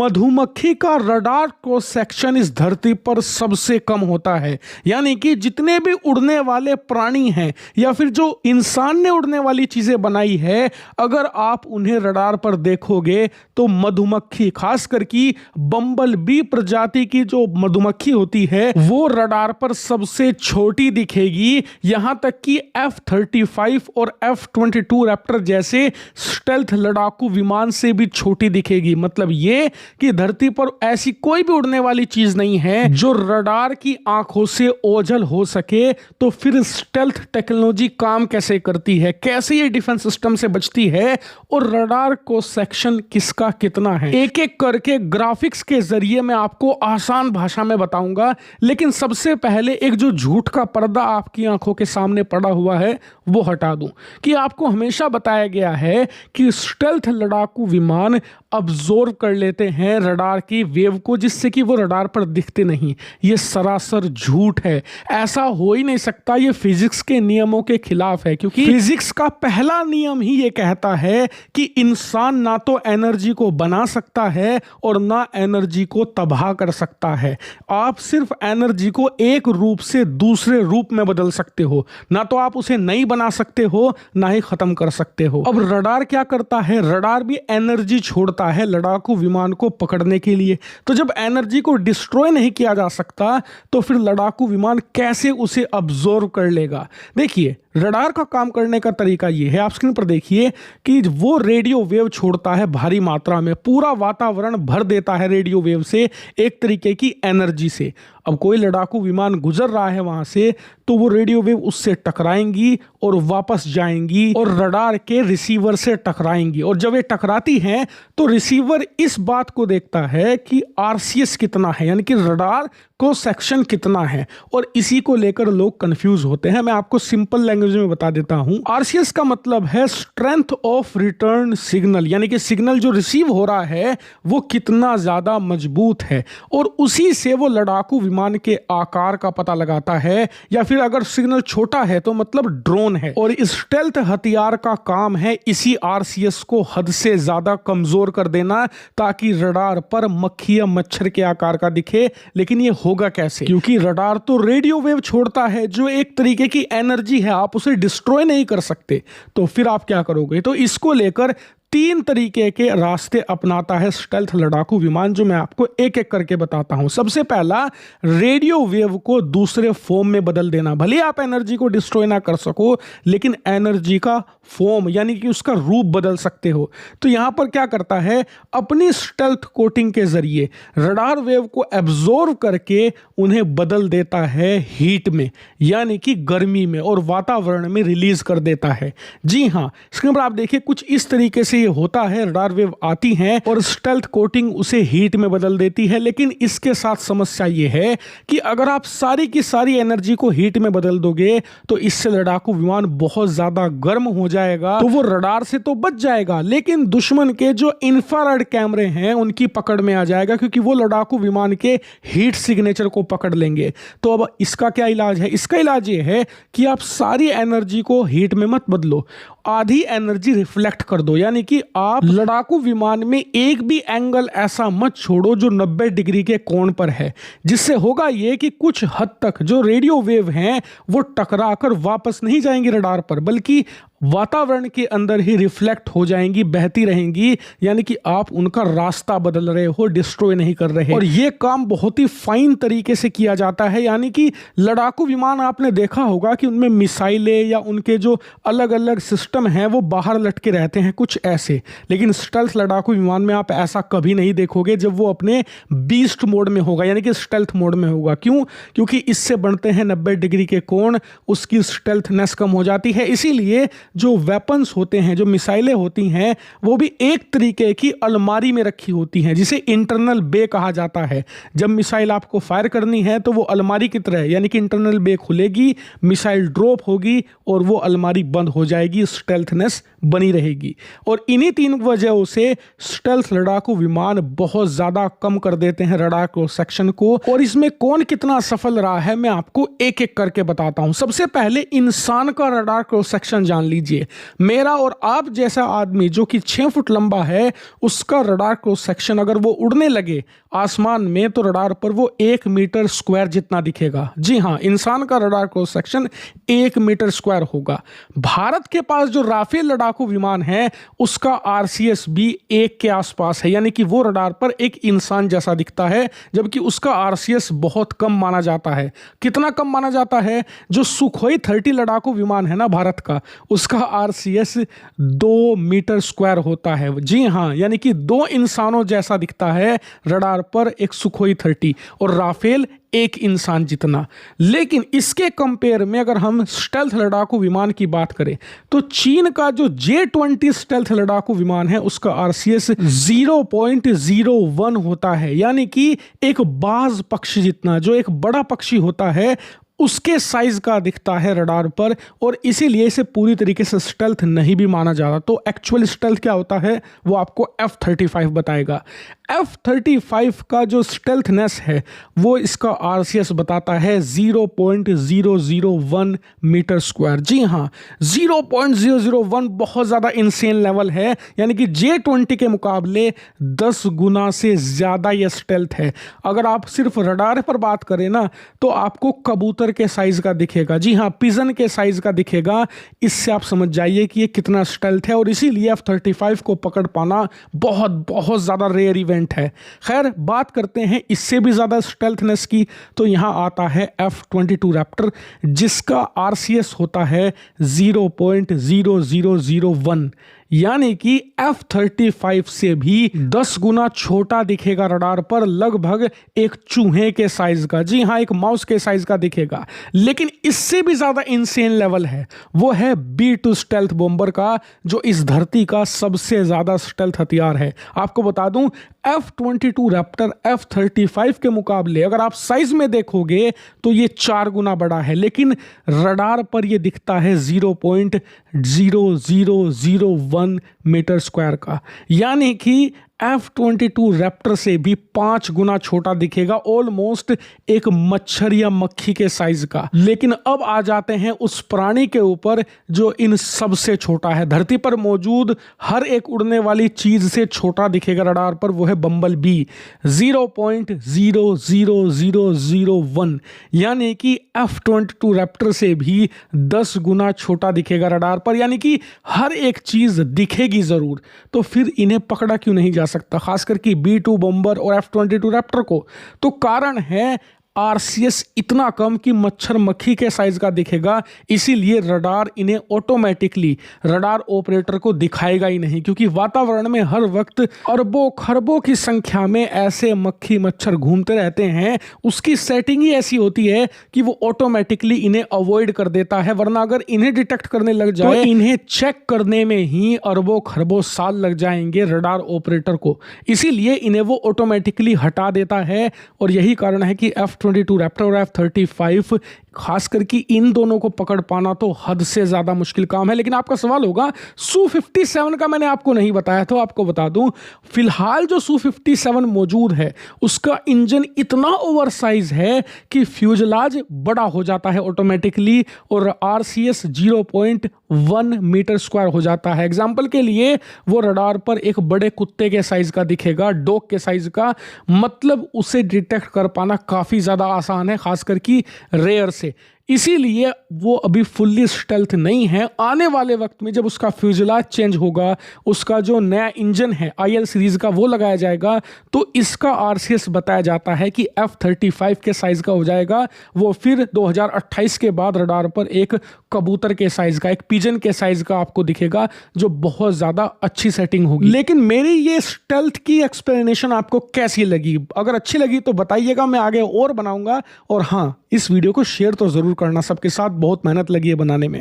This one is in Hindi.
मधुमक्खी का रडार क्रॉस सेक्शन इस धरती पर सबसे कम होता है। यानी कि जितने भी उड़ने वाले प्राणी हैं या फिर जो इंसान ने उड़ने वाली चीजें बनाई है, अगर आप उन्हें रडार पर देखोगे तो मधुमक्खी, खासकर की बम्बल बी प्रजाति की जो मधुमक्खी होती है वो रडार पर सबसे छोटी दिखेगी। यहां तक कि F-35 और F-22 रैप्टर जैसे स्टेल्थ लड़ाकू विमान से भी छोटी दिखेगी। मतलब ये कि धरती पर ऐसी कोई भी उड़ने वाली चीज नहीं है जो रडार की आंखों से ओझल हो सके। तो फिर स्टेल्थ टेक्नोलॉजी काम कैसे करती है, कैसे ये डिफेंस सिस्टम से बचती है और रडार को सेक्शन किसका कितना है, एक एक करके ग्राफिक्स के जरिए मैं आपको आसान भाषा में बताऊंगा। लेकिन सबसे पहले एक जो झूठ का पर्दा आपकी आंखों के सामने पड़ा हुआ है वो हटा दूं कि आपको हमेशा बताया गया है कि स्टेल्थ लड़ाकू विमान अब्जॉर्ब कर लेते हैं रडार की वेव को, जिससे कि वो रडार पर दिखते नहीं। ये सरासर झूठ है, ऐसा हो ही नहीं सकता। ये फिजिक्स के नियमों के खिलाफ है, क्योंकि फिजिक्स का पहला नियम ही ये कहता है कि इंसान ना तो एनर्जी को बना सकता है और ना एनर्जी को तबाह कर सकता है। आप सिर्फ एनर्जी को एक रूप से दूसरे रूप में बदल सकते हो, ना तो आप उसे नहीं बना सकते हो ना ही खत्म कर सकते हो। अब रडार क्या करता है, रडार भी एनर्जी छोड़ता है लड़ाकू विमान को पकड़ने के लिए। तो जब एनर्जी को डिस्ट्रॉय नहीं किया जा सकता तो फिर लड़ाकू विमान कैसे उसे अब्जॉर्व कर लेगा। देखिए रडार का काम करने का तरीका ये है, आप स्क्रीन पर देखिए कि वो रेडियो वेव छोड़ता है भारी मात्रा में, पूरा वातावरण भर देता है रेडियो वेव से, एक तरीके की एनर्जी से। अब कोई लड़ाकू विमान गुजर रहा है वहां से तो वो रेडियो वेव उससे टकराएंगी और वापस जाएंगी और रडार के रिसीवर से टकराएंगी। और जब ये टकराती हैं तो रिसीवर इस बात को देखता है कि आरसीएस कितना है, यानी कि रडार क्रॉस सेक्शन कितना है, और इसी को लेकर लोग कंफ्यूज होते हैं। मैं आपको सिंपल लैंग्वेज में बता देता हूं। आरसीएस का मतलब है स्ट्रेंथ ऑफ रिटर्न सिग्नल, यानी कि सिग्नल जो रिसीव हो रहा है वो कितना ज्यादा मजबूत है, और उसी से वो लड़ाकू विमान के आकार का पता लगाता है। या फिर अगर सिग्नल छोटा है तो मतलब ड्रोन है। और स्टेल्थ हथियार का काम है इसी आरसीएस को हद से ज्यादा कमजोर कर देना, ताकि रडार पर मक्खी या मच्छर के आकार का दिखे। लेकिन ये होगा कैसे, क्योंकि रडार तो रेडियो वेव छोड़ता है जो एक तरीके की एनर्जी है, आप उसे डिस्ट्रॉय नहीं कर सकते। तो फिर आप क्या करोगे, तो इसको लेकर तीन तरीके के रास्ते अपनाता है स्टेल्थ लड़ाकू विमान, जो मैं आपको एक एक करके बताता हूं। सबसे पहला, रेडियो वेव को दूसरे फॉर्म में बदल देना। भले आप एनर्जी को डिस्ट्रॉय ना कर सको, लेकिन एनर्जी का फॉर्म यानी कि उसका रूप बदल सकते हो। तो यहां पर क्या करता है, अपनी स्टेल्थ कोटिंग के जरिए रडार वेव को एब्जॉर्ब करके उन्हें बदल देता है हीट में, यानी कि गर्मी में, और वातावरण में रिलीज कर देता है। जी हां, स्क्रीन पर आप देखिए कुछ इस तरीके से ये होता है। रडार वेव आती हैं और स्टेल्थ कोटिंग उसे हीट में बदल देती है। लेकिन इसके साथ समस्या ये है कि अगर आप सारी की सारी एनर्जी को हीट में बदल दोगे तो इससे लड़ाकू विमान बहुत ज्यादा गर्म हो जाएगा, तो वो रडार से तो बच जाएगा लेकिन दुश्मन के जो इंफ्रारेड कैमरे हैं उनकी पकड़ में आ जाएगा, क्योंकि वो लड़ाकू विमान के हीट सिग्नेचर को पकड़ लेंगे। तो अब इसका क्या इलाज है, इसका इलाज ये है कि आप सारी एनर्जी को हीट में मत बदलो, आधी एनर्जी रिफ्लेक्ट कर दो। यानी कि आप लड़ाकू विमान में एक भी एंगल ऐसा मत छोड़ो जो 90 डिग्री के कोण पर है, जिससे होगा ये कि कुछ हद तक जो रेडियो वेव हैं वो टकराकर वापस नहीं जाएंगी रडार पर, बल्कि वातावरण के अंदर ही रिफ्लेक्ट हो जाएंगी, बहती रहेंगी। यानी कि आप उनका रास्ता बदल रहे हो, डिस्ट्रॉय नहीं कर रहे। और ये काम बहुत ही फाइन तरीके से किया जाता है। यानी कि लड़ाकू विमान आपने देखा होगा कि उनमें मिसाइलें या उनके जो अलग अलग सिस्टम हैं वो बाहर लटके रहते हैं कुछ ऐसे, लेकिन स्टेल्थ लड़ाकू विमान में आप ऐसा कभी नहीं देखोगे जब वो अपने बीस्ट मोड में होगा, यानी कि स्टेल्थ मोड में होगा। क्यों, क्योंकि इससे बनते हैं 90 डिग्री के कोण, उसकी स्टेल्थनेस कम हो जाती है। इसीलिए जो वेपन्स होते हैं, जो मिसाइलें होती हैं, वो भी एक तरीके की अलमारी में रखी होती हैं, जिसे इंटरनल बे कहा जाता है। जब मिसाइल आपको फायर करनी है तो वो अलमारी की तरह, यानी कि इंटरनल बे खुलेगी, मिसाइल ड्रॉप होगी और वो अलमारी बंद हो जाएगी, स्टेल्थनेस बनी रहेगी। और इन्हीं तीन वजहों से स्टेल्थ लड़ाकू विमान बहुत ज्यादा कम कर देते हैं रडार क्रॉस सेक्शन को। और इसमें कौन कितना सफल रहा है मैं आपको एक एक करके बताता हूं। सबसे पहले इंसान का रडार क्रॉस सेक्शन जान लीजिए। लीजिए, मेरा और आप जैसा आदमी जो कि 6 फुट लंबा है, उसका रडार क्रॉस सेक्शन अगर वो उड़ने लगे आसमान में तो रडार पर वो 1 मीटर स्क्वायर जितना दिखेगा। जी हाँ, इंसान का radar cross section 1 metre square होगा। भारत के पास जो राफेल लड़ाकू विमान है उसका आरसीएस भी 1 के आसपास है, यानी कि वो रडार पर एक इंसान जैसा दिखता है, जबकि उसका आरसीएस बहुत कम माना जाता है। कितना कम माना जाता है? जो सुखोई 30 लड़ाकू विमान है ना भारत का, उसका आरसीएस 2 मीटर स्क्वायर होता है। जी हाँ, यानी कि 2 इंसानों जैसा दिखता है रडार पर एक सुखोई 30 और राफेल एक इंसान जितना। लेकिन इसके कंपेयर में अगर हम स्टेल्थ लड़ाकू विमान की बात करें तो चीन का जो J-20 स्टेल्थ लड़ाकू विमान है उसका आरसीएस 0.01 होता है, यानी कि एक बाज पक्षी जितना, जो एक बड़ा पक्षी होता है उसके साइज का दिखता है रडार पर, और इसीलिए इसे पूरी तरीके से स्टेल्थ नहीं भी माना जाता। तो एक्चुअल स्टेल्थ क्या होता है वो आपको F-35 बताएगा। F-35 का जो स्टेल्थनेस है वो इसका आरसीएस बताता है 0.001 मीटर स्क्वायर। जी हाँ, 0.001 बहुत ज़्यादा इंसेन लेवल है, यानी कि J-20 के मुकाबले 10 गुना से ज़्यादा यह स्टेल्थ है। अगर आप सिर्फ रडार पर बात करें ना तो आपको कबूतर के साइज का दिखेगा। जी हाँ, पिजन के साइज का दिखेगा। इससे आप समझ जाइए कि ये कितना स्टेल्थ है, और इसीलिए F-35 को पकड़ पाना बहुत बहुत ज़्यादा रेयर इवेंट है। खैर, बात करते हैं इससे भी ज़्यादा स्टेल्थनेस की, तो यहाँ आता है F-22 रैप्टर, जिसका आरसीएस होता है 0.0001, यानी कि F-35 से भी 10 गुना छोटा दिखेगा रडार पर, लगभग एक चूहे के साइज का। जी हाँ, एक माउस के साइज का दिखेगा। लेकिन इससे भी ज्यादा इंसेन लेवल है वो है B-2 स्टेल्थ बॉम्बर का, जो इस धरती का सबसे ज्यादा स्टेल्थ हथियार है। आपको बता दूं, F-22 रैप्टर F-35 के मुकाबले अगर आप साइज में देखोगे तो ये 4 गुना बड़ा है, लेकिन रडार पर ये दिखता है 0.0001 मीटर स्क्वायर का, यानी कि F-22 रैप्टर से भी 5 गुना छोटा दिखेगा, ऑलमोस्ट एक मच्छर या मक्खी के साइज का। लेकिन अब आ जाते हैं उस प्राणी के ऊपर जो इन सबसे छोटा है। धरती पर मौजूद हर एक उड़ने वाली चीज से छोटा दिखेगा रडार पर, वो है बम्बल बी, 0.00001, यानी कि F-22 रैप्टर से भी 10 गुना छोटा दिखेगा रडार पर, यानी कि हर एक चीज दिखेगी जरूर। तो फिर इन्हें पकड़ा क्यों नहीं जा सकता, खासकर कि B-2 बॉम्बर और F-22 रैप्टर को? तो कारण है आरसीएस इतना कम कि मच्छर मक्खी के साइज का दिखेगा, इसीलिए रडार इन्हें ऑटोमेटिकली रडार ऑपरेटर को दिखाएगा ही नहीं, क्योंकि वातावरण में हर वक्त अरबों खरबों की संख्या में ऐसे मक्खी मच्छर घूमते रहते हैं। उसकी सेटिंग ही ऐसी होती है कि वो ऑटोमेटिकली इन्हें अवॉइड कर देता है, वरना अगर इन्हें डिटेक्ट करने लग जाए तो इन्हें चेक करने में ही अरबों खरबों साल लग जाएंगे रडार ऑपरेटर को। इसीलिए इन्हें वो ऑटोमेटिकली हटा देता है, और यही कारण है कि F-22 रैप्टर और F-35 खासकर कि इन दोनों को पकड़ पाना तो हद से ज्यादा मुश्किल काम है। लेकिन आपका सवाल होगा, Su-57 का मैंने आपको नहीं बताया, तो आपको बता दूं, फिलहाल जो Su-57 मौजूद है उसका इंजन इतना ओवरसाइज है कि फ्यूजलाज बड़ा हो जाता है ऑटोमेटिकली, और आरसीएस 0.1 मीटर स्क्वायर हो जाता है। एग्जाम्पल के लिए वो रडार पर एक बड़े कुत्ते के साइज का दिखेगा, डॉग के साइज का, मतलब उसे डिटेक्ट कर पाना काफी ज्यादा आसान है, खासकर कि रेयर से। इसीलिए वो अभी फुल्ली स्टेल्थ नहीं है। आने वाले वक्त में जब उसका फ्यूजलाज चेंज होगा, उसका जो नया इंजन है IL सीरीज का वो लगाया जाएगा, तो इसका आरसीएस बताया जाता है कि F-35 के साइज का हो जाएगा। वो फिर 2028 के बाद रडार पर एक कबूतर के साइज का, एक पिजन के साइज का आपको दिखेगा, जो बहुत ज्यादा अच्छी सेटिंग होगी। लेकिन मेरी ये स्टेल्थ की एक्सप्लेनेशन आपको कैसी लगी? अगर अच्छी लगी तो बताइएगा, मैं आगे और बनाऊंगा। और हाँ, इस वीडियो को शेयर तो जरूर करना सबके साथ, बहुत मेहनत लगी है बनाने में।